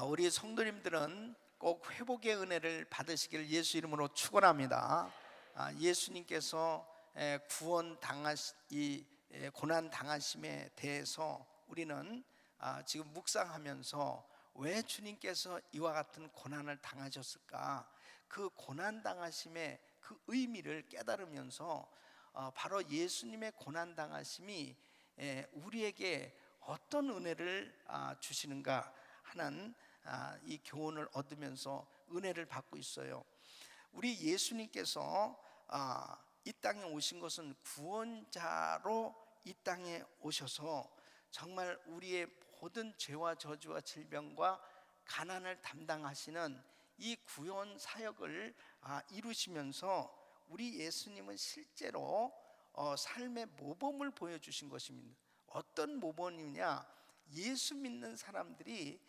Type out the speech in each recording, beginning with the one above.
우리 성도님들은 꼭 회복의 은혜를 받으시길 예수 이름으로 축원합니다. 예수님께서 이 고난 당하심에 대해서 우리는 지금 묵상하면서 왜 주님께서 이와 같은 고난을 당하셨을까? 그 고난 당하심의 그 의미를 깨달으면서 바로 예수님의 고난 당하심이 우리에게 어떤 은혜를 주시는가 하는 이 교훈을 얻으면서 은혜를 받고 있어요. 우리 예수님께서 이 땅에 오신 것은 구원자로 이 땅에 오셔서 정말 우리의 모든 죄와 저주와 질병과 가난을 담당하시는 이 구원 사역을 이루시면서 우리 예수님은 실제로 삶의 모범을 보여주신 것입니다. 어떤 모범이냐? 예수 믿는 사람들이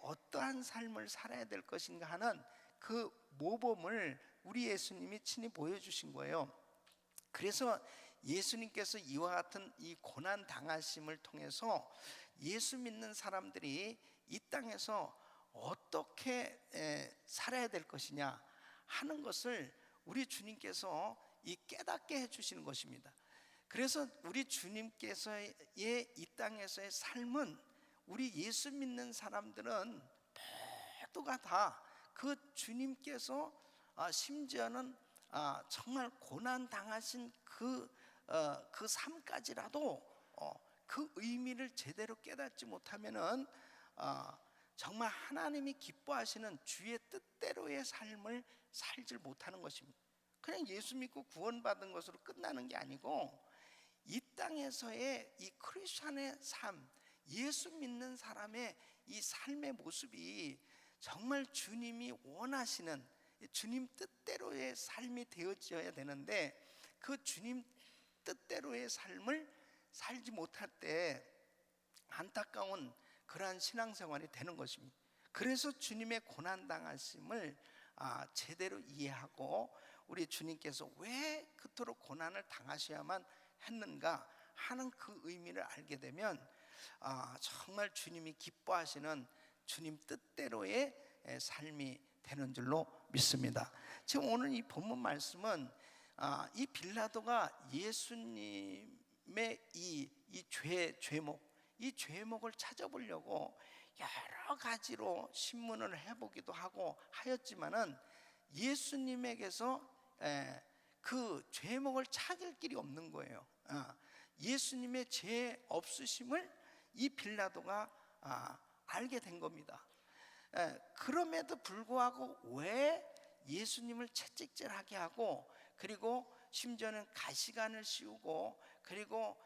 어떠한 삶을 살아야 될 것인가 하는 그 모범을 우리 예수님이 친히 보여주신 거예요. 그래서 예수님께서 이와 같은 이 고난 당하심을 통해서 예수 믿는 사람들이 이 땅에서 어떻게 살아야 될 것이냐 하는 것을 우리 주님께서 깨닫게 해주시는 것입니다. 그래서 우리 주님께서의 이 땅에서의 삶은 우리 예수 믿는 사람들은 모두가 다 그 주님께서 심지어는 정말 고난 당하신 그 삶까지라도 그 의미를 제대로 깨닫지 못하면은 정말 하나님이 기뻐하시는 주의 뜻대로의 삶을 살지 못하는 것입니다. 그냥 예수 믿고 구원받은 것으로 끝나는 게 아니고 이 땅에서의 이 크리스천의 삶, 예수 믿는 사람의 이 삶의 모습이 정말 주님이 원하시는 주님 뜻대로의 삶이 되어져야 되는데 그 주님 뜻대로의 삶을 살지 못할 때 안타까운 그러한 신앙생활이 되는 것입니다. 그래서 주님의 고난당하심을 제대로 이해하고 우리 주님께서 왜 그토록 고난을 당하셔야만 했는가 하는 그 의미를 알게 되면 정말 주님이 기뻐하시는 주님 뜻대로의 삶이 되는 줄로 믿습니다. 지금 오늘 이 본문 말씀은 이 빌라도가 예수님의 이 죄목을 찾아보려고 여러 가지로 신문을 해보기도 하고 하였지만은 예수님에게서 그 죄목을 찾을 길이 없는 거예요. 예수님의 죄 없으심을 이 빌라도가 알게 된 겁니다. 그럼에도 불구하고 왜 예수님을 채찍질하게 하고 그리고 심지어는 가시관을 씌우고 그리고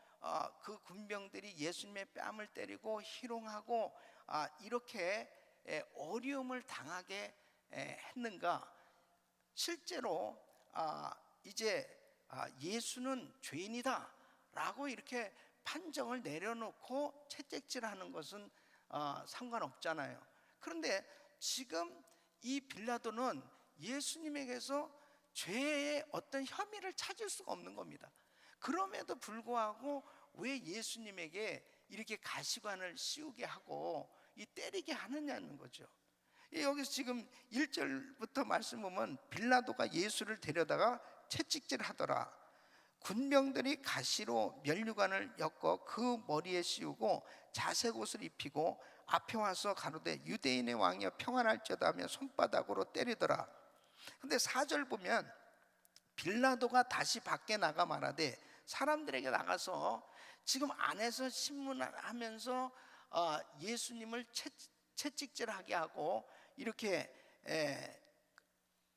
그 군병들이 예수님의 뺨을 때리고 희롱하고 이렇게 어려움을 당하게 했는가? 실제로 이제 예수는 죄인이다 라고 이렇게 판정을 내려놓고 채찍질하는 것은 상관없잖아요. 그런데 지금 이 빌라도는 예수님에게서 죄의 어떤 혐의를 찾을 수가 없는 겁니다. 그럼에도 불구하고 왜 예수님에게 이렇게 가시관을 씌우게 하고 때리게 하느냐는 거죠. 여기서 지금 1절부터 말씀 보면 빌라도가 예수를 데려다가 채찍질 하더라. 군병들이 가시로 면류관을 엮어 그 머리에 씌우고 자색 옷을 입히고 앞에 와서 가로되 유대인의 왕이여 평안할지어다 하며 손바닥으로 때리더라. 근데 4절 보면 빌라도가 다시 밖에 나가 말하되 사람들에게 나가서 지금 안에서 신문하면서 예수님을 채찍질하게 하고 이렇게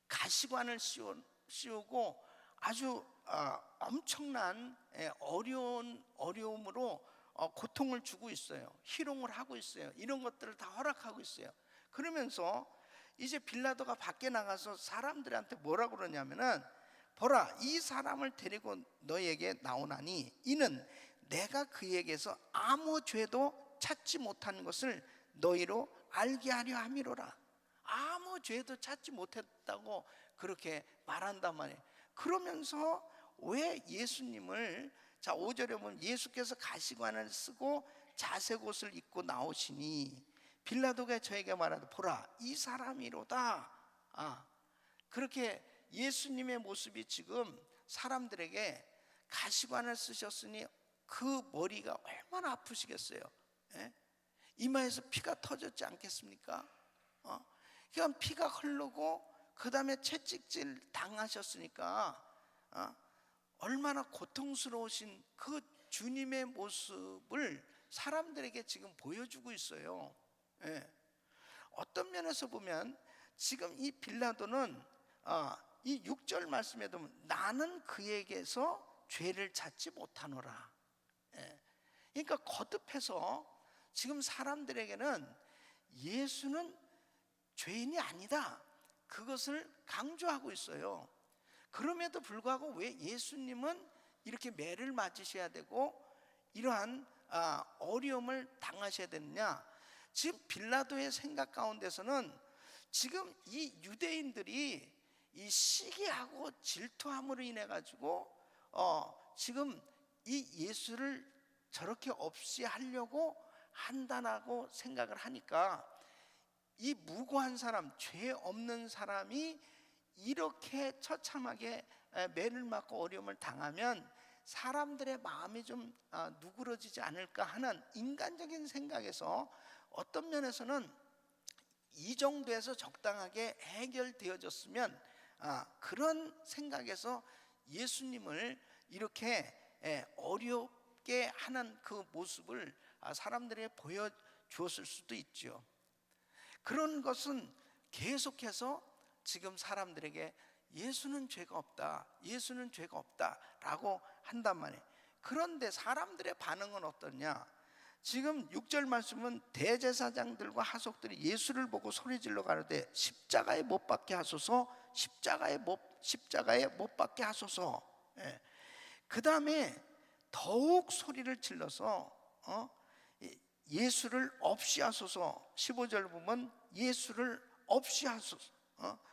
가시관을 씌우고 아주 엄청난 어려움으로 고통을 주고 있어요. 희롱을 하고 있어요. 이런 것들을 다 허락하고 있어요. 그러면서 이제 빌라도가 밖에 나가서 사람들한테 뭐라고 그러냐면은 보라, 이 사람을 데리고 너에게 나오나니 이는 내가 그에게서 아무 죄도 찾지 못한 것을 너희로 알게 하려 함이로라. 아무 죄도 찾지 못했다고 그렇게 말한단 말이에요. 그러면서 왜 예수님을 5절에 보면 예수께서 가시관을 쓰고 자색 옷을 입고 나오시니 빌라도가 저에게 말하되 보라 이 사람이로다. 그렇게 예수님의 모습이 지금 사람들에게 가시관을 쓰셨으니 그 머리가 얼마나 아프시겠어요. 예? 이마에서 피가 터졌지 않겠습니까? 그러니까 피가 흐르고 그 다음에 채찍질 당하셨으니까 얼마나 고통스러우신 그 주님의 모습을 사람들에게 지금 보여주고 있어요. 예. 어떤 면에서 보면 지금 이 빌라도는 이 6절 말씀에 보면 나는 그에게서 죄를 찾지 못하노라. 예. 그러니까 거듭해서 지금 사람들에게는 예수는 죄인이 아니다, 그것을 강조하고 있어요. 그럼에도 불구하고 왜 예수님은 이렇게 매를 맞으셔야 되고 이러한 어려움을 당하셔야 되느냐? 지금 빌라도의 생각 가운데서는 지금 이 유대인들이 이 시기하고 질투함으로 인해 가지고 지금 이 예수를 저렇게 없이 하려고 한다고 생각을 하니까 이 무고한 사람, 죄 없는 사람이 이렇게 처참하게 매를 맞고 어려움을 당하면 사람들의 마음이 좀 누그러지지 않을까 하는 인간적인 생각에서 어떤 면에서는 이 정도에서 적당하게 해결되어졌으면 그런 생각에서 예수님을 이렇게 어렵게 하는 그 모습을 사람들에게 보여주었을 수도 있죠. 그런 것은 계속해서 지금 사람들에게 예수는 죄가 없다, 예수는 죄가 없다라고 한단 말이에요. 그런데 사람들의 반응은 어떠냐? 지금 6절 말씀은 대제사장들과 하속들이 예수를 보고 소리질러 가로되 십자가에 못 박게 하소서, 십자가에 못 박게 하소서. 그 다음에 더욱 소리를 질러서 예수를 없이 하소서. 15절 보면 예수를 없이 하소서,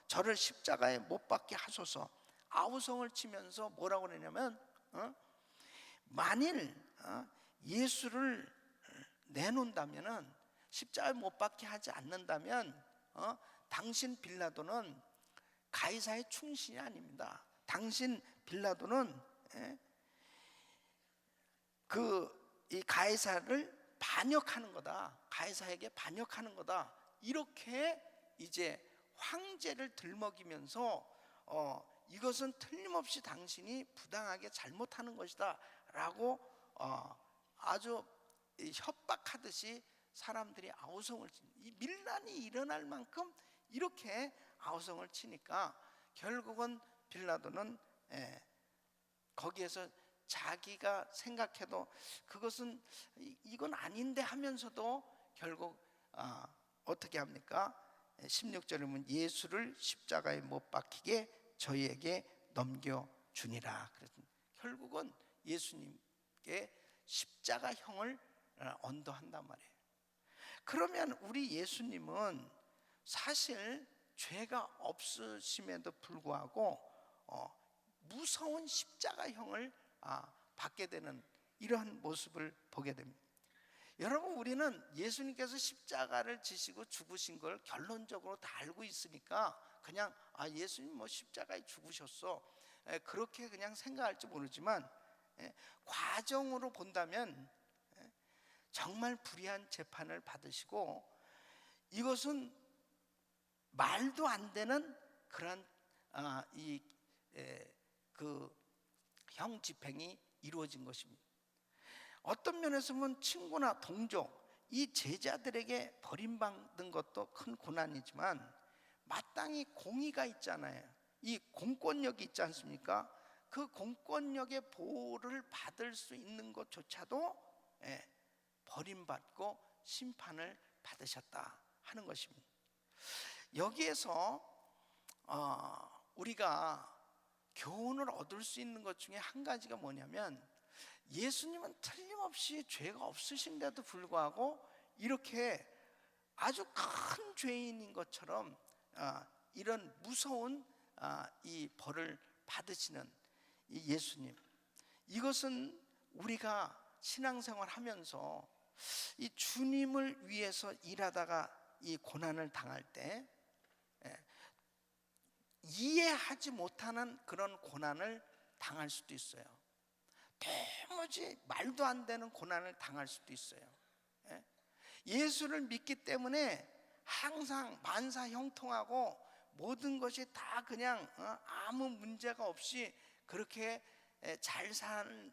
저를 십자가에 못 박게 하소서. 아우성을 치면서 뭐라고 그러냐면 만일 예수를 내놓는다면은, 십자가에 못 박게 하지 않는다면 당신 빌라도는 가이사의 충신이 아닙니다. 당신 빌라도는 이 가이사를 반역하는 거다, 가이사에게 반역하는 거다, 이렇게 이제 황제를 들먹이면서 이것은 틀림없이 당신이 부당하게 잘못하는 것이다 라고 아주 협박하듯이 사람들이 아우성을 이 밀란이 일어날 만큼 이렇게 아우성을 치니까 결국은 빌라도는 거기에서 자기가 생각해도 그것은 이건 아닌데 하면서도 결국 어떻게 합니까? 16절에 보면 예수를 십자가에 못 박히게 저희에게 넘겨주니라. 그래서 결국은 예수님께 십자가형을 언도한단 말이에요. 그러면 우리 예수님은 사실 죄가 없으심에도 불구하고 무서운 십자가형을 받게 되는 이러한 모습을 보게 됩니다. 여러분, 우리는 예수님께서 십자가를 지시고 죽으신 걸 결론적으로 다 알고 있으니까 그냥 예수님 뭐 십자가에 죽으셨어, 그렇게 그냥 생각할지 모르지만 과정으로 본다면 정말 불의한 재판을 받으시고 이것은 말도 안 되는 그런 형 집행이 이루어진 것입니다. 어떤 면에서 보면 친구나 동족, 이 제자들에게 버림받는 것도 큰 고난이지만 마땅히 공의가 있잖아요. 이 공권력이 있지 않습니까? 그 공권력의 보호를 받을 수 있는 것조차도 버림받고 심판을 받으셨다 하는 것입니다. 여기에서 우리가 교훈을 얻을 수 있는 것 중에 한 가지가 뭐냐면, 예수님은 틀림없이 죄가 없으신데도 불구하고 이렇게 아주 큰 죄인인 것처럼 이런 무서운 이 벌을 받으시는 이 예수님, 이것은 우리가 신앙생활 하면서 이 주님을 위해서 일하다가 이 고난을 당할 때 이해하지 못하는 그런 고난을 당할 수도 있어요. 도무지 말도 안 되는 고난을 당할 수도 있어요. 예수를 믿기 때문에 항상 만사 형통하고 모든 것이 다 그냥 아무 문제가 없이 그렇게 잘 사는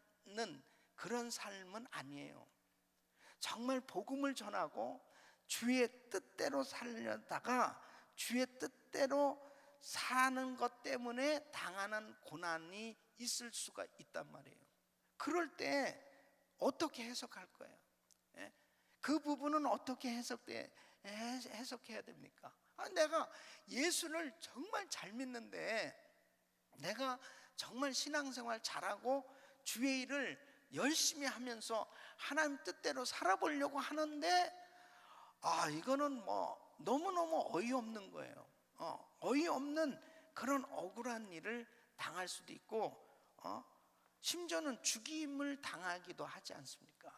그런 삶은 아니에요. 정말 복음을 전하고 주의 뜻대로 살려다가 주의 뜻대로 사는 것 때문에 당하는 고난이 있을 수가 있단 말이에요. 그럴 때 어떻게 해석할 거예요? 그 부분은 어떻게 해석해야 됩니까? 내가 예수를 정말 잘 믿는데, 내가 정말 신앙생활 잘하고 주의 일을 열심히 하면서 하나님 뜻대로 살아보려고 하는데 이거는 뭐 너무너무 어이없는 거예요. 어이없는 그런 억울한 일을 당할 수도 있고 심지어는 죽임을 당하기도 하지 않습니까?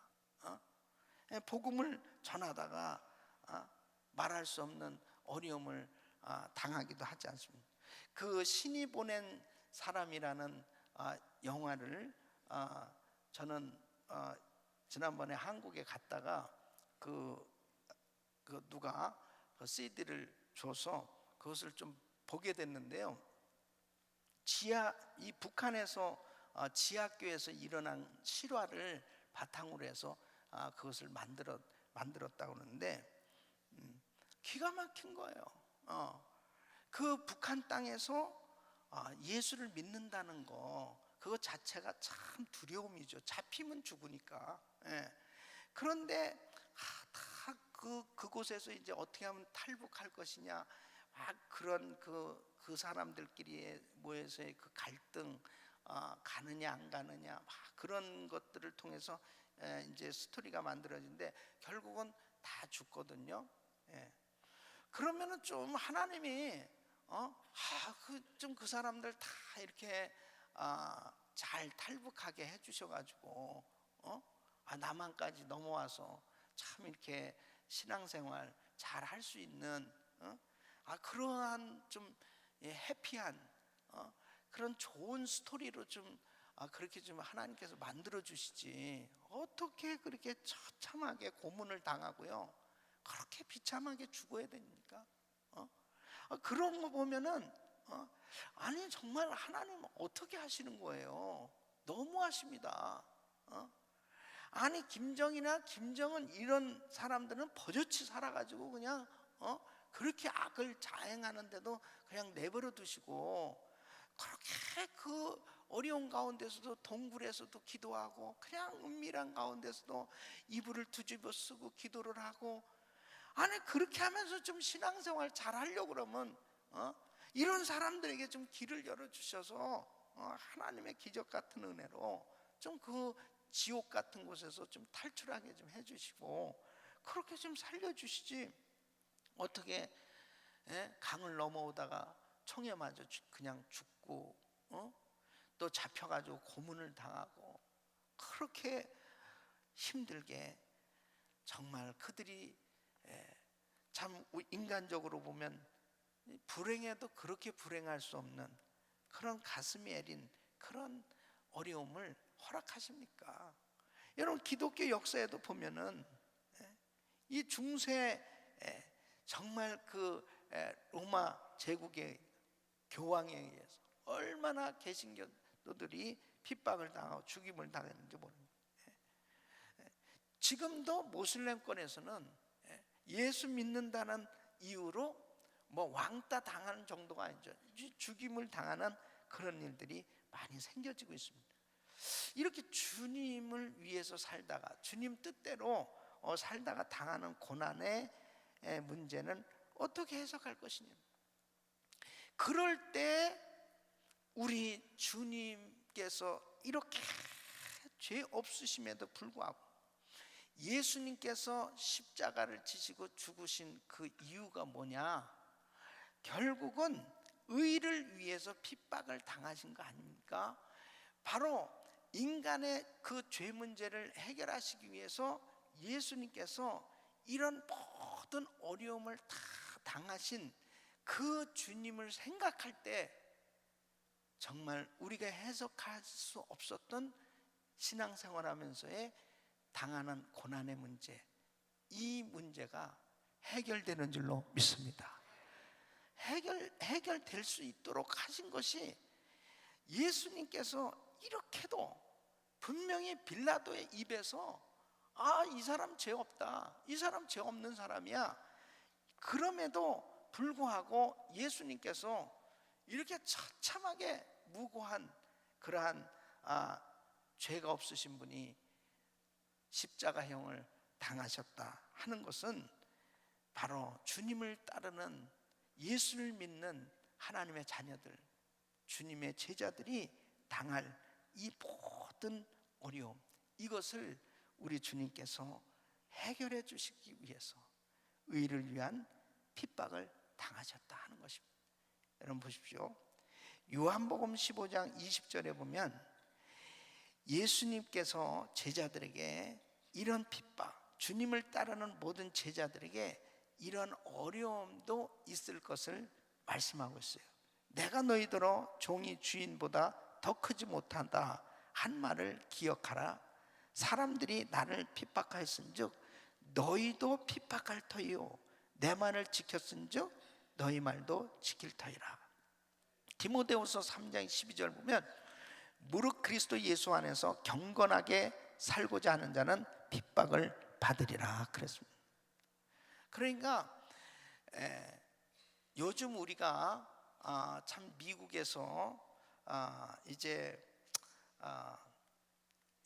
복음을 전하다가 말할 수 없는 어려움을 당하기도 하지 않습니까? 그 신이 보낸 사람이라는 영화를 저는 지난번에 한국에 갔다가 누가 그 CD를 줘서 그것을 좀 보게 됐는데요. 이 북한에서 지하교에서 일어난 실화를 바탕으로 해서 그것을 만들었다고 하는데 기가 막힌 거예요. 그 북한 땅에서 예수를 믿는다는 거, 그거 자체가 참 두려움이죠. 잡히면 죽으니까. 그런데 다 그곳에서 이제 어떻게 하면 탈북할 것이냐, 그런 그 사람들끼리 모여서의 그 갈등, 가느냐 안 가느냐, 그런 것들을 통해서 이제 스토리가 만들어지는데 결국은 다 죽거든요. 그러면은 좀 하나님이 그 사람들 다 이렇게 잘 탈북하게 해주셔가지고 남한까지 넘어와서 참 이렇게 신앙생활 잘 할 수 있는 그러한 좀 해피한 그런 좋은 스토리로 좀 그렇게 좀 하나님께서 만들어 주시지, 어떻게 그렇게 처참하게 고문을 당하고요 그렇게 비참하게 죽어야 됩니까? 그런 거 보면은 아니 정말 하나님 어떻게 하시는 거예요? 너무하십니다. 아니 김정은 이런 사람들은 버젓이 살아가지고 그냥 그렇게 악을 자행하는데도 그냥 내버려 두시고, 그렇게 그 어려운 가운데서도 동굴에서도 기도하고 그냥 은밀한 가운데서도 이불을 뒤집어 쓰고 기도를 하고, 아니 그렇게 하면서 좀 신앙생활 잘 하려고 그러면 이런 사람들에게 좀 길을 열어주셔서 하나님의 기적 같은 은혜로 좀 그 지옥 같은 곳에서 좀 탈출하게 좀 해주시고 그렇게 좀 살려주시지, 어떻게 강을 넘어오다가 총에 맞아 그냥 죽고 또 잡혀가지고 고문을 당하고 그렇게 힘들게, 정말 그들이 참 인간적으로 보면 불행해도 그렇게 불행할 수 없는 그런 가슴이 애린 그런 어려움을 허락하십니까? 여러분 기독교 역사에도 보면은 이 중세 정말 그 로마 제국의 교황에 의해서 얼마나 개신교도들이 핍박을 당하고 죽임을 당했는지 모릅니다. 지금도 모슬렘권에서는 예수 믿는다는 이유로 뭐 왕따 당하는 정도가 아니죠. 죽임을 당하는 그런 일들이 많이 생겨지고 있습니다. 이렇게 주님을 위해서 살다가 주님 뜻대로 살다가 당하는 고난의 문제는 어떻게 해석할 것이냐. 그럴 때 우리 주님께서 이렇게 죄 없으심에도 불구하고 예수님께서 십자가를 지시고 죽으신 그 이유가 뭐냐? 결국은 의를 위해서 핍박을 당하신 거 아닙니까? 바로 인간의 그 죄 문제를 해결하시기 위해서 예수님께서 이런 모든 어려움을 다 당하신 그 주님을 생각할 때 정말 우리가 해석할 수 없었던 신앙생활하면서의 당하는 고난의 문제, 이 문제가 해결되는 줄로 믿습니다. 해결될 수 있도록 하신 것이 예수님께서 이렇게도 분명히 빌라도의 입에서 이 사람 죄 없다, 이 사람 죄 없는 사람이야, 그럼에도 불구하고 예수님께서 이렇게 처참하게 무고한 그러한 죄가 없으신 분이 십자가형을 당하셨다 하는 것은 바로 주님을 따르는, 예수를 믿는 하나님의 자녀들, 주님의 제자들이 당할 이 모든 어려움, 이것을 우리 주님께서 해결해 주시기 위해서 의를 위한 핍박을 당하셨다 하는 것입니다. 여러분 보십시오. 요한복음 15장 20절에 보면 예수님께서 제자들에게 이런 핍박, 주님을 따르는 모든 제자들에게 이런 어려움도 있을 것을 말씀하고 있어요. 내가 너희더러 종이 주인보다 더 크지 못한다 한 말을 기억하라. 사람들이 나를 핍박하였은즉 너희도 핍박할 터이요 내 말을 지켰은즉 너희 말도 지킬 터이라. 디모데후서 3장 12절 보면 무릇 그리스도 예수 안에서 경건하게 살고자 하는 자는 핍박을 받으리라 그랬습니다. 그러니까 요즘 우리가 참 미국에서 이제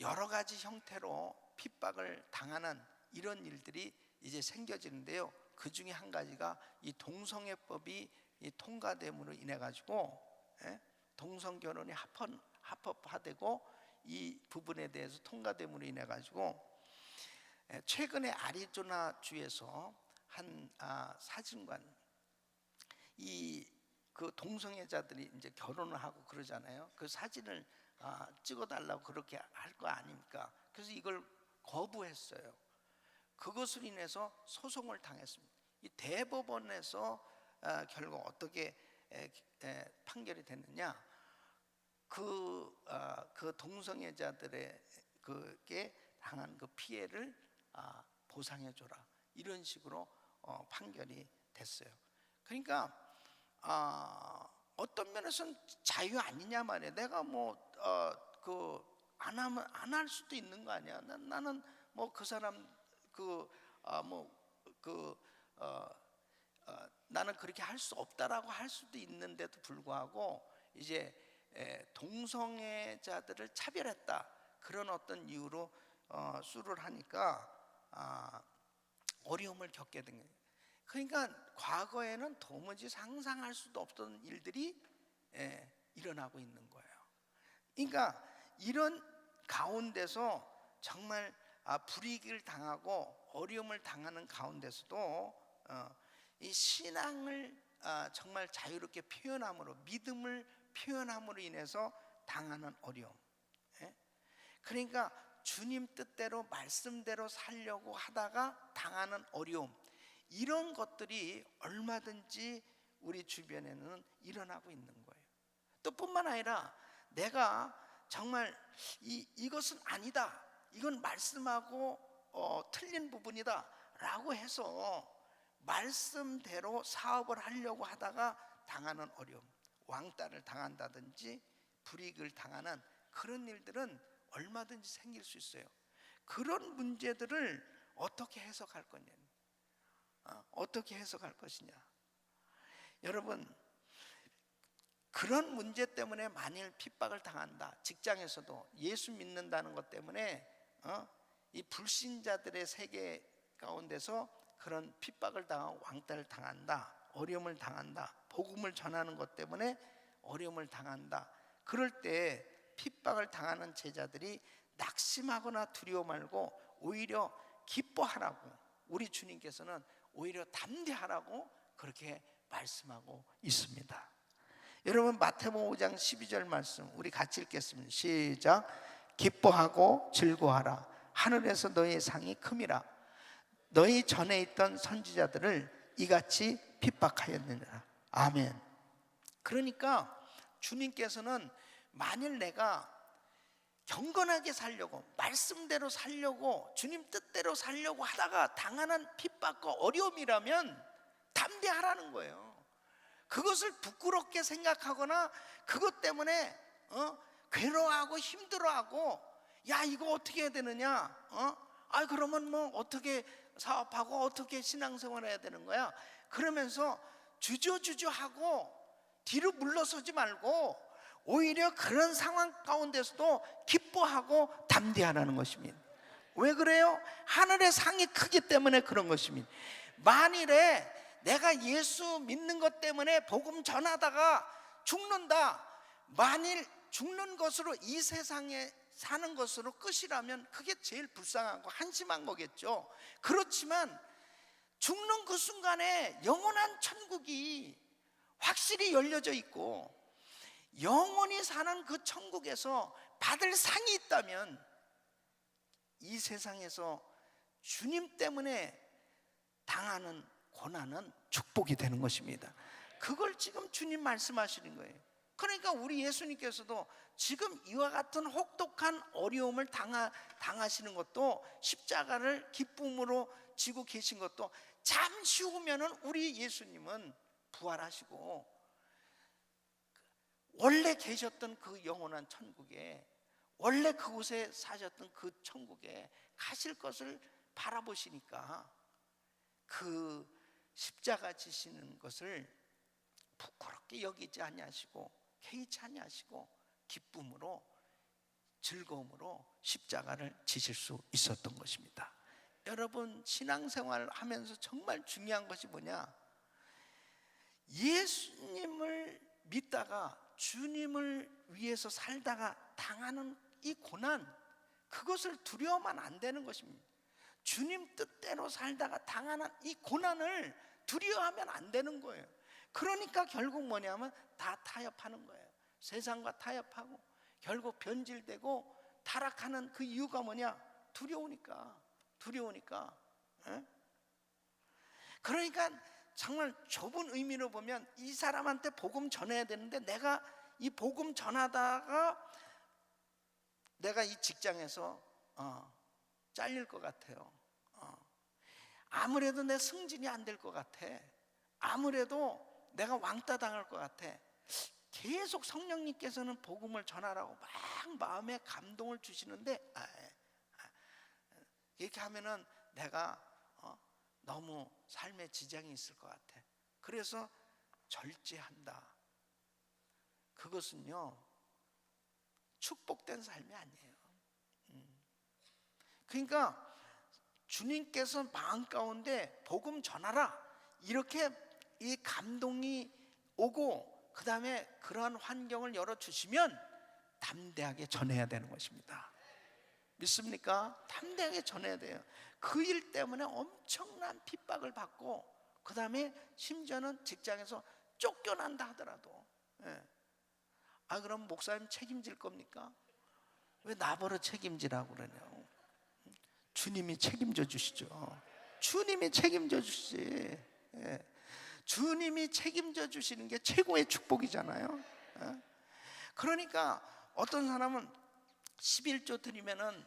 여러 가지 형태로 핍박을 당하는 이런 일들이 이제 생겨지는데요. 그 중에 한 가지가 이 동성애법이 통과됨으로 인해 가지고 동성결혼이 합법화되고 이 부분에 대해서 통과됨으로 인해 가지고 최근에 아리조나 주에서 한 사진관, 그 동성애자들이 이제 결혼을 하고 그러잖아요. 그 사진을 찍어달라고 그렇게 할 거 아닙니까? 그래서 이걸 거부했어요. 그것으로 인해서 소송을 당했습니다. 이 대법원에서 결국 어떻게 판결이 됐느냐? 그 동성애자들의 그게 당한 그 피해를 보상해줘라, 이런 식으로 판결이 됐어요. 그러니까 어떤 면에서는 자유 아니냐 말이에요. 내가 안 하면 안 할 수도 있는 거 아니야. 나는 뭐 그 사람 나는 그렇게 할 수 없다라고 할 수도 있는데도 불구하고 이제 동성애자들을 차별했다, 그런 어떤 이유로 수를 하니까 어려움을 겪게 된 거예요. 그러니까 과거에는 도무지 상상할 수도 없던 일들이 일어나고 있는 거예요. 그러니까 이런 가운데서 정말 불이익을 당하고 어려움을 당하는 가운데서도 이 신앙을 정말 자유롭게 표현함으로, 믿음을 표현함으로 인해서 당하는 어려움, 그러니까 주님 뜻대로 말씀대로 살려고 하다가 당하는 어려움, 이런 것들이 얼마든지 우리 주변에는 일어나고 있는 거예요. 또 뿐만 아니라 내가 정말 이것은 아니다, 이건 말씀하고 틀린 부분이다 라고 해서 말씀대로 사업을 하려고 하다가 당하는 어려움, 왕따를 당한다든지 불이익을 당하는 그런 일들은 얼마든지 생길 수 있어요. 그런 문제들을 어떻게 해석할 거냐, 어떻게 해석할 것이냐. 여러분, 그런 문제 때문에 만일 핍박을 당한다, 직장에서도 예수 믿는다는 것 때문에 이 불신자들의 세계 가운데서 그런 핍박을 당하고 왕따를 당한다, 어려움을 당한다, 복음을 전하는 것 때문에 어려움을 당한다. 그럴 때 핍박을 당하는 제자들이 낙심하거나 두려워 말고 오히려 기뻐하라고, 우리 주님께서는 오히려 담대하라고 그렇게 말씀하고 있습니다. 여러분, 마태복음 5장 12절 말씀 우리 같이 읽겠습니다. 시작. 기뻐하고 즐거워하라. 하늘에서 너희의 상이 큼이라. 너희 전에 있던 선지자들을 이같이 핍박하였느니라. 아멘. 그러니까 주님께서는 만일 내가 경건하게 살려고, 말씀대로 살려고, 주님 뜻대로 살려고 하다가 당하는 핍박과 어려움이라면 담대하라는 거예요. 그것을 부끄럽게 생각하거나 그것 때문에 괴로워하고 힘들어하고, 야 이거 어떻게 해야 되느냐, 그러면 뭐 어떻게 사업하고 어떻게 신앙생활 해야 되는 거야, 그러면서 주저주저하고 뒤로 물러서지 말고 오히려 그런 상황 가운데서도 기뻐하고 담대하라는 것입니다. 왜 그래요? 하늘의 상이 크기 때문에 그런 것입니다. 만일에 내가 예수 믿는 것 때문에 복음 전하다가 죽는다, 만일 죽는 것으로 이 세상에 사는 것으로 끝이라면 그게 제일 불쌍하고 한심한 거겠죠. 그렇지만 죽는 그 순간에 영원한 천국이 확실히 열려져 있고 영원히 사는 그 천국에서 받을 상이 있다면 이 세상에서 주님 때문에 당하는 고난은 축복이 되는 것입니다. 그걸 지금 주님 말씀하시는 거예요. 그러니까 우리 예수님께서도 지금 이와 같은 혹독한 어려움을 당하시는 것도, 십자가를 기쁨으로 지고 계신 것도 잠시 후면은 우리 예수님은 부활하시고 원래 계셨던 그 영원한 천국에, 원래 그곳에 사셨던 그 천국에 가실 것을 바라보시니까 그 십자가 지시는 것을 부끄럽게 여기지 아니하시고 개의치 아니하시고 기쁨으로, 즐거움으로 십자가를 지실 수 있었던 것입니다. 여러분, 신앙생활을 하면서 정말 중요한 것이 뭐냐, 예수님을 믿다가 주님을 위해서 살다가 당하는 이 고난, 그것을 두려워하면 안 되는 것입니다. 주님 뜻대로 살다가 당하는 이 고난을 두려워하면 안 되는 거예요. 그러니까 결국 뭐냐면 다 타협하는 거예요. 세상과 타협하고 결국 변질되고 타락하는 그 이유가 뭐냐? 두려우니까. 에? 그러니까 정말 좁은 의미로 보면 이 사람한테 복음 전해야 되는데, 내가 이 복음 전하다가 내가 이 직장에서 잘릴 것 같아요. 아무래도 내 승진이 안 될 것 같아. 아무래도 내가 왕따 당할 것 같아. 계속 성령님께서는 복음을 전하라고 막 마음에 감동을 주시는데, 이렇게 하면은 내가 너무 삶에 지장이 있을 것 같아. 그래서 절제한다. 그것은요 축복된 삶이 아니에요. 그러니까 주님께서 마음 가운데 복음 전하라, 이렇게 이 감동이 오고 그 다음에 그러한 환경을 열어주시면 담대하게 전해야 되는 것입니다. 믿습니까? 담대하게 전해야 돼요. 그 일 때문에 엄청난 핍박을 받고 그 다음에 심지어는 직장에서 쫓겨난다 하더라도, 그럼 목사님 책임질 겁니까? 왜 나보러 책임지라고 그러냐고. 주님이 책임져 주시죠. 주님이 책임져 주시지. 주님이 책임져 주시는 게 최고의 축복이잖아요. 그러니까 어떤 사람은 11조 드리면은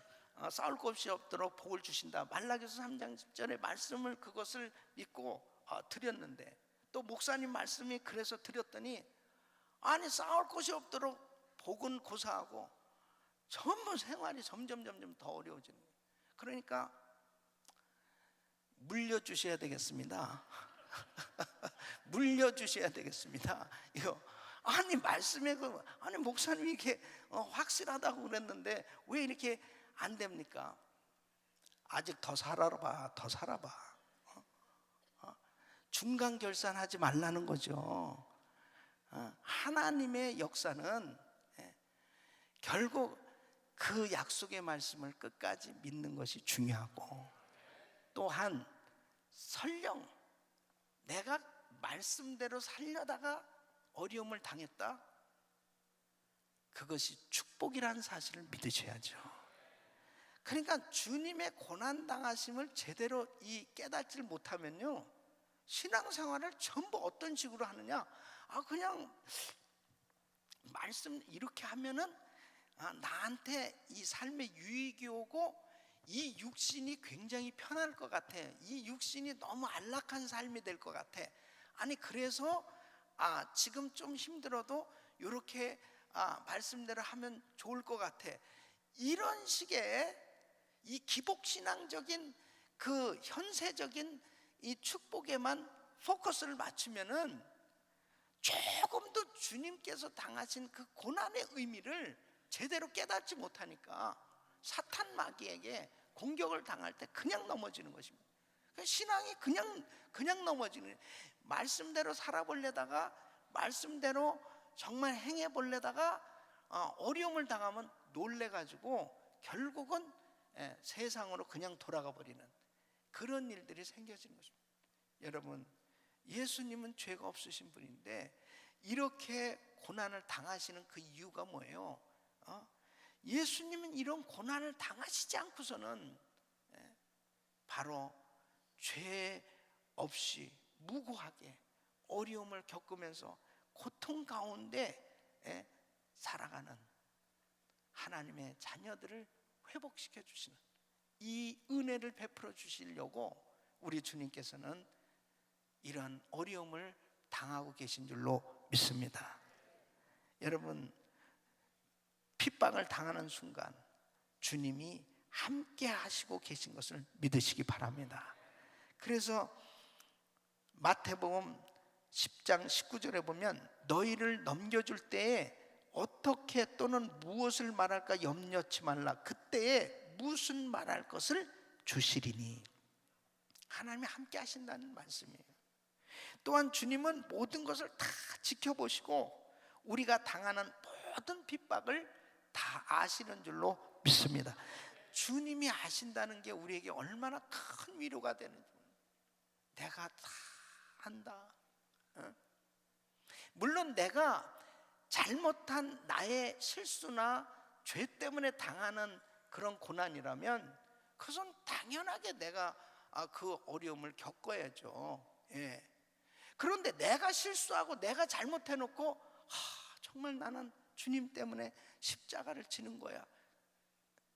싸울 것이 없도록 복을 주신다, 말라기서 3장 10절의 말씀을, 그것을 믿고 드렸는데, 또 목사님 말씀이 그래서 드렸더니 아니 싸울 것이 없도록 복은 고사하고 전부 생활이 점점 더 어려워지는 거예요. 그러니까 물려주셔야 되겠습니다. 물려주셔야 되겠습니다. 이거 아니 말씀에 아니 목사님이 이렇게 확실하다고 그랬는데 왜 이렇게 안 됩니까? 아직 더 살아봐. 중간 결산하지 말라는 거죠. 하나님의 역사는 결국 그 약속의 말씀을 끝까지 믿는 것이 중요하고, 또한 설령 내가 말씀대로 살려다가 어려움을 당했다, 그것이 축복이라는 사실을 믿으셔야죠. 그러니까 주님의 고난 당하심을 제대로 깨닫지를 못하면요, 신앙생활을 전부 어떤 식으로 하느냐, 그냥 말씀 이렇게 하면은 나한테 이 삶에 유익이 오고 이 육신이 굉장히 편할 것 같아. 이 육신이 너무 안락한 삶이 될 것 같아. 아니 그래서 지금 좀 힘들어도 이렇게 말씀대로 하면 좋을 것 같아. 이런 식의 이 기복신앙적인 그 현세적인 이 축복에만 포커스를 맞추면은 조금도 주님께서 당하신 그 고난의 의미를 제대로 깨닫지 못하니까 사탄 마귀에게 공격을 당할 때 그냥 넘어지는 것입니다. 신앙이 그냥 넘어지는, 말씀대로 살아보려다가 말씀대로 정말 행해보려다가 어려움을 당하면 놀래가지고 결국은 세상으로 그냥 돌아가 버리는 그런 일들이 생겨지는 것입니다. 여러분, 예수님은 죄가 없으신 분인데 이렇게 고난을 당하시는 그 이유가 뭐예요? 예수님은 이런 고난을 당하시지 않고서는 바로 죄 없이 무고하게 어려움을 겪으면서 고통 가운데 살아가는 하나님의 자녀들을 회복시켜 주시는 이 은혜를 베풀어 주시려고 우리 주님께서는 이런 어려움을 당하고 계신 줄로 믿습니다. 여러분, 핍박을 당하는 순간 주님이 함께 하시고 계신 것을 믿으시기 바랍니다. 그래서 마태복음 10장 19절에 보면 너희를 넘겨줄 때에 어떻게 또는 무엇을 말할까 염려치 말라. 그때에 무슨 말할 것을 주시리니. 하나님이 함께 하신다는 말씀이에요. 또한 주님은 모든 것을 다 지켜보시고 우리가 당하는 모든 핍박을 다 아시는 줄로 믿습니다. 주님이 아신다는 게 우리에게 얼마나 큰 위로가 되는지. 내가 다 한다. 물론 내가 잘못한 나의 실수나 죄 때문에 당하는 그런 고난이라면 그것은 당연하게 내가 그 어려움을 겪어야죠. 그런데 내가 실수하고 내가 잘못해놓고 정말 나는 주님 때문에 십자가를 지는 거야,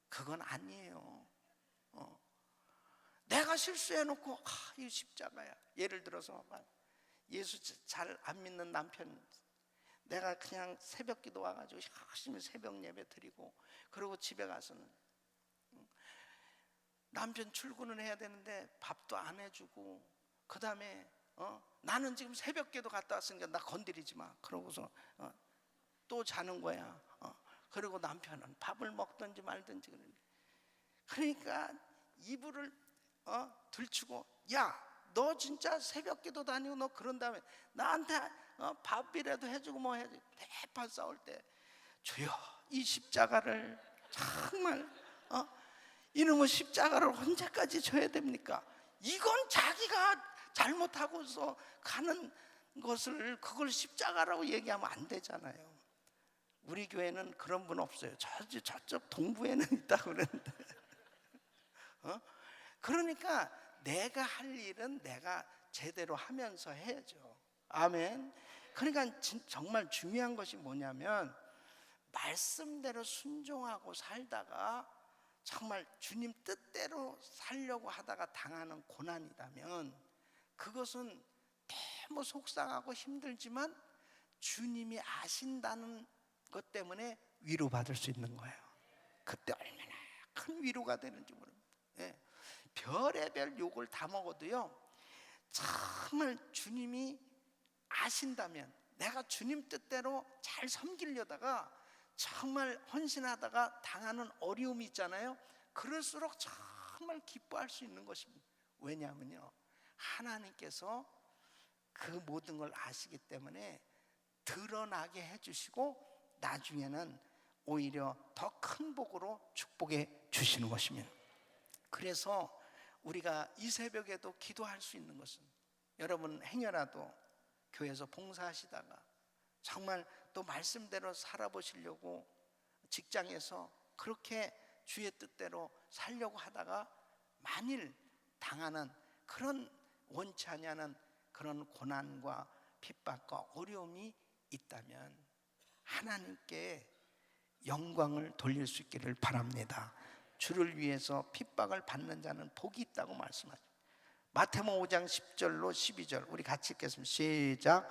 그건 아니에요. 내가 실수해놓고 이 십자가야. 예를 들어서 예수 잘 안 믿는 남편, 내가 그냥 새벽 기도 와가지고 열심히 새벽 예배 드리고 그러고 집에 가서는 남편 출근을 해야 되는데 밥도 안 해주고, 그 다음에 나는 지금 새벽 기도 갔다 왔으니까 나 건드리지 마 그러고서 또 자는 거야. 그리고 남편은 밥을 먹든지 말든지. 그러니까 이불을 들추고, 야 너 진짜 새벽 기도 다니고 너 그런 다음에 나한테 밥이라도 해주고 뭐 해야지. 대판 싸울 때 주여 이 십자가를 정말 이놈의 십자가를 언제까지 져야 됩니까? 이건 자기가 잘못하고서 가는 것을 그걸 십자가라고 얘기하면 안 되잖아요. 우리 교회는 그런 분 없어요. 저쪽 동부에는 있다고 그러는데 그러니까 내가 할 일은 내가 제대로 하면서 해야죠. 아멘. 그러니까 정말 중요한 것이 뭐냐면 말씀대로 순종하고 살다가 정말 주님 뜻대로 살려고 하다가 당하는 고난이라면 그것은 너무 속상하고 힘들지만 주님이 아신다는 것 때문에 위로받을 수 있는 거예요. 그때 얼마나 큰 위로가 되는지 모릅니다. 별의별 욕을 다 먹어도요, 정말 주님이 아신다면 내가 주님 뜻대로 잘 섬기려다가 정말 헌신하다가 당하는 어려움이 있잖아요. 그럴수록 정말 기뻐할 수 있는 것입니다. 왜냐하면요, 하나님께서 그 모든 걸 아시기 때문에 드러나게 해주시고 나중에는 오히려 더 큰 복으로 축복해 주시는 것입니다. 그래서 우리가 이 새벽에도 기도할 수 있는 것은, 여러분 행여라도 교회에서 봉사하시다가 정말 또 말씀대로 살아보시려고 직장에서 그렇게 주의 뜻대로 살려고 하다가 만일 당하는 그런 원치 않냐는 그런 고난과 핍박과 어려움이 있다면 하나님께 영광을 돌릴 수 있기를 바랍니다. 주를 위해서 핍박을 받는 자는 복이 있다고 말씀하죠. 마태복음 5장 10절로 12절 우리 같이 읽겠습니다. 시작.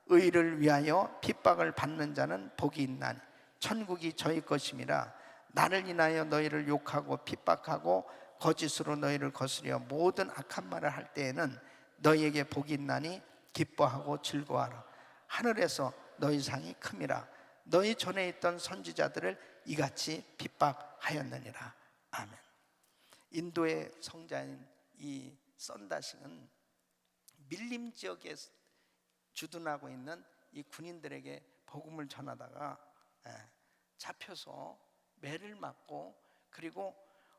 의를 위하여 핍박을 받는 자는 복이 있나니 천국이 저희 것임이라. 나를 인하여 너희를 욕하고 핍박하고 거짓으로 너희를 거스려 모든 악한 말을 할 때에는 너희에게 복이 있나니 기뻐하고 즐거워하라. 하늘에서 너희 상이 큼이라. 너희 전에 있던 선지자들을 이같이 핍박하였느니라. 아멘. 인도의 성자인 이 선다식은 밀림 지역에 주둔하고 있는 이 군인들에게 복음을 전하다가 잡혀서 매를 맞고, 그리고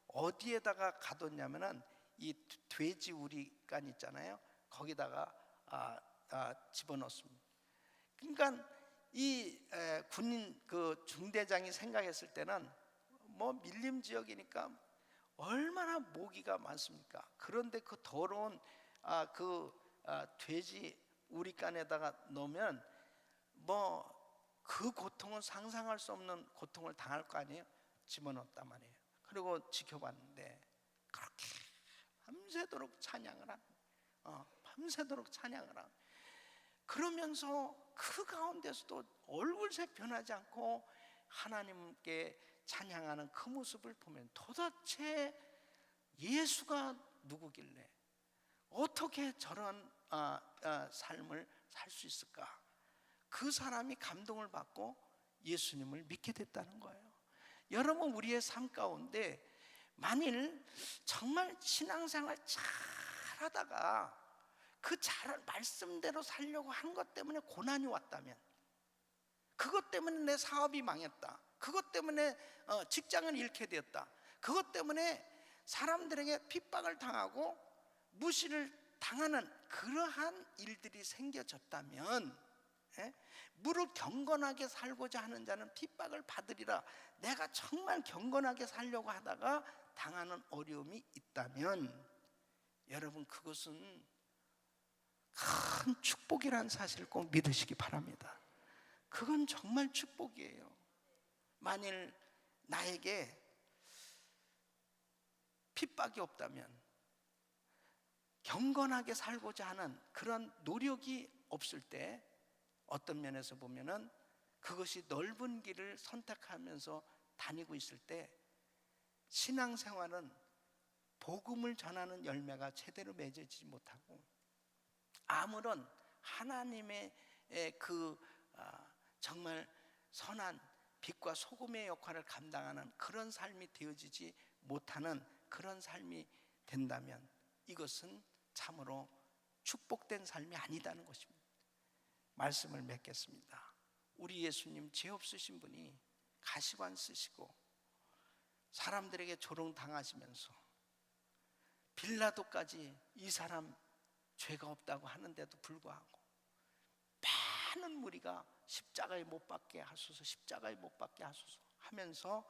어디에다가 가뒀냐면은 이 돼지 우리간 있잖아요, 거기다가 집어넣습니다. 그러니까 이 군인 그 중대장이 생각했을 때는 뭐 밀림 지역이니까 얼마나 모기가 많습니까? 그런데 그 더러운 돼지 우리간에다가 넣으면 뭐 그 고통은 상상할 수 없는 고통을 당할 거 아니에요. 집어넣었단 말이에요. 그리고 지켜봤는데 그렇게 밤새도록 찬양을 밤새도록 찬양을 하고, 그러면서 그 가운데서도 얼굴색 변하지 않고 하나님께 찬양하는 그 모습을 보면 도대체 예수가 누구길래 어떻게 저런 삶을 살 수 있을까? 그 사람이 감동을 받고 예수님을 믿게 됐다는 거예요. 여러분, 우리의 삶 가운데 만일 정말 신앙생활 잘 하다가 그 잘 말씀대로 살려고 한 것 때문에 고난이 왔다면, 그것 때문에 내 사업이 망했다, 그것 때문에 직장을 잃게 되었다, 그것 때문에 사람들에게 핍박을 당하고 무시를 당하는 그러한 일들이 생겨졌다면, 무릇 경건하게 살고자 하는 자는 핍박을 받으리라. 내가 정말 경건하게 살려고 하다가 당하는 어려움이 있다면 여러분, 그것은 큰 축복이라는 사실을 꼭 믿으시기 바랍니다. 그건 정말 축복이에요. 만일 나에게 핍박이 없다면, 경건하게 살고자 하는 그런 노력이 없을 때, 어떤 면에서 보면은 그것이 넓은 길을 선택하면서 다니고 있을 때 신앙생활은 복음을 전하는 열매가 제대로 맺어지지 못하고 아무런 하나님의 정말 선한 빛과 소금의 역할을 감당하는 그런 삶이 되어지지 못하는 그런 삶이 된다면 이것은 참으로 축복된 삶이 아니다는 것입니다. 말씀을 맺겠습니다. 우리 예수님 죄 없으신 분이 가시관 쓰시고 사람들에게 조롱당하시면서 빌라도까지 이 사람 죄가 없다고 하는데도 불구하고 많은 무리가 십자가에 못 박게 하소서, 십자가에 못 박게 하소서 하면서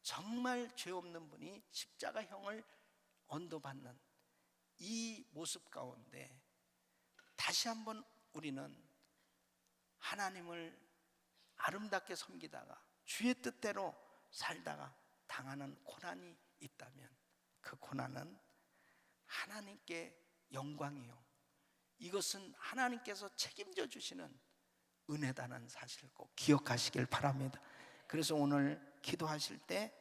정말 죄 없는 분이 십자가형을 언도받는 이 모습 가운데 다시 한번 우리는 하나님을 아름답게 섬기다가 주의 뜻대로 살다가 당하는 고난이 있다면 그 고난은 하나님께 영광이요, 이것은 하나님께서 책임져 주시는 은혜다는 사실을 꼭 기억하시길 바랍니다. 그래서 오늘 기도하실 때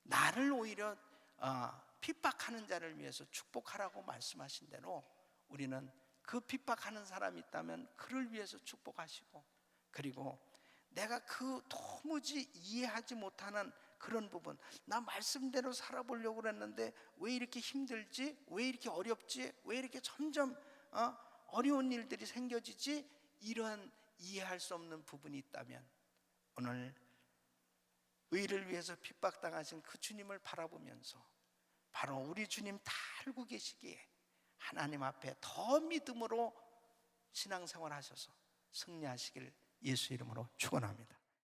나를 오히려 핍박하는 자를 위해서 축복하라고 말씀하신 대로 우리는 그 핍박하는 사람이 있다면 그를 위해서 축복하시고, 그리고 내가 그 도무지 이해하지 못하는 그런 부분, 나 말씀대로 살아보려고 그랬는데 왜 이렇게 힘들지? 왜 이렇게 어렵지? 왜 이렇게 점점 어려운 일들이 생겨지지? 이러한 이해할 수 없는 부분이 있다면 오늘 의를 위해서 핍박당하신 그 주님을 바라보면서 바로 우리 주님 다 알고 계시기에 하나님 앞에 더 믿음으로 신앙생활 하셔서 승리하시길 예수 이름으로 축원합니다.